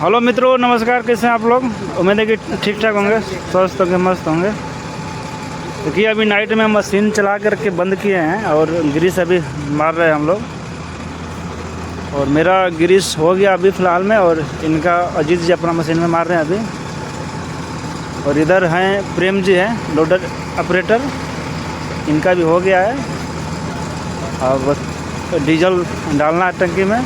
Hello मित्रों, नमस्कार। कैसे हैं आप लोग? उम्मीद है कि ठीक ठाक होंगे, स्वस्थ होंगे, मस्त होंगे। देखिए अभी नाइट में मशीन चला करके बंद किए हैं और ग्रीस अभी मार रहे हैं हम लोग। और मेरा ग्रीस हो गया अभी फ़िलहाल में, और इनका अजीत जी अपना मशीन में मार रहे हैं अभी। और इधर हैं प्रेम जी हैं लोडर ऑपरेटर, इनका भी हो गया है। और बस डीजल डालना है टंकी में।